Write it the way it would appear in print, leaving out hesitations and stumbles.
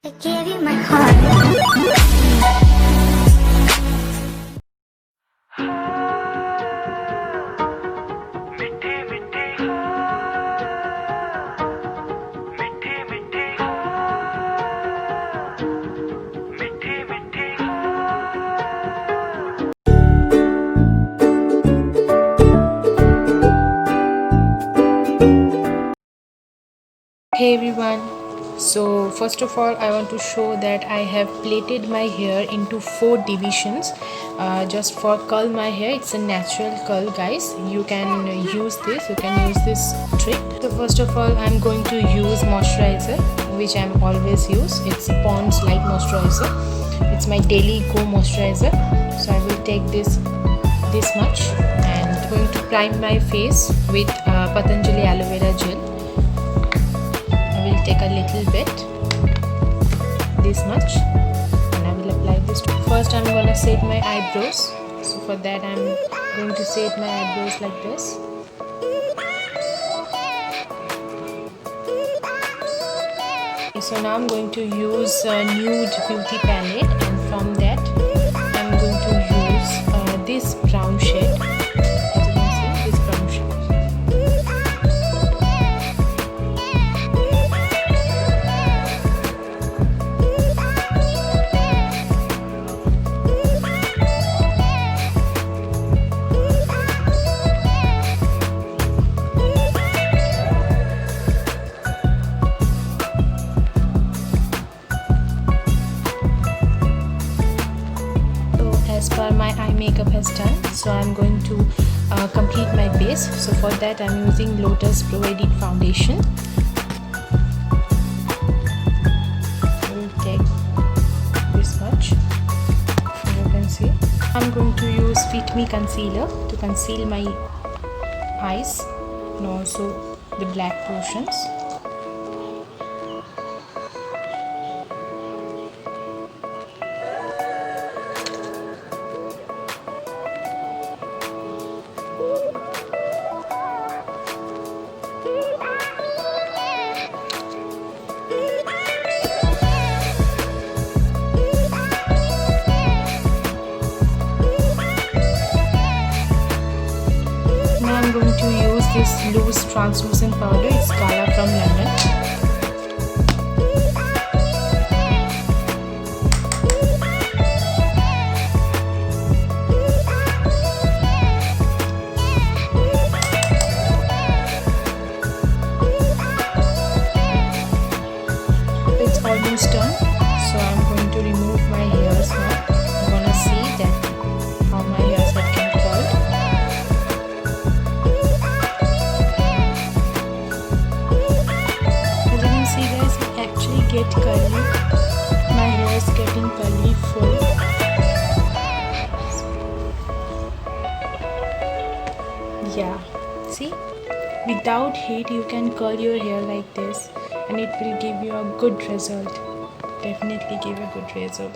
I gave you my heart. Hey everyone, so first of all I want to show that I have plaited my hair into 4 divisions just for curl my hair. It's a natural curl, guys. You can use this trick. So first of all I'm going to use moisturizer, which I'm always use. It's Pond's light moisturizer. It's my daily go moisturizer. So I will take this much and going to prime my face with Patanjali aloe vera gel. Take a little bit, this much, and I will apply this. First I'm gonna set my eyebrows. So for that I'm going to set my eyebrows like this. Okay, so now I'm going to use a nude beauty palette, and from that I'm going to use this brown shade. As you can see, this brown shade. As per my eye makeup has done, so I'm going to complete my base. So for that I'm using Lotus Pro Edit foundation. I will take this much, as you can see. I'm going to use Fit Me concealer to conceal my eyes and also the black portions. I'm going to use this loose translucent powder. It's Gala from London. It's almost done, so I'm going to remove my hairs now. I'm gonna see that how my hairs have been curled. See guys, it actually get curly. My hair is getting curly full. Yeah, see, without heat you can curl your hair like this and it will give you a good result. Definitely give a good result.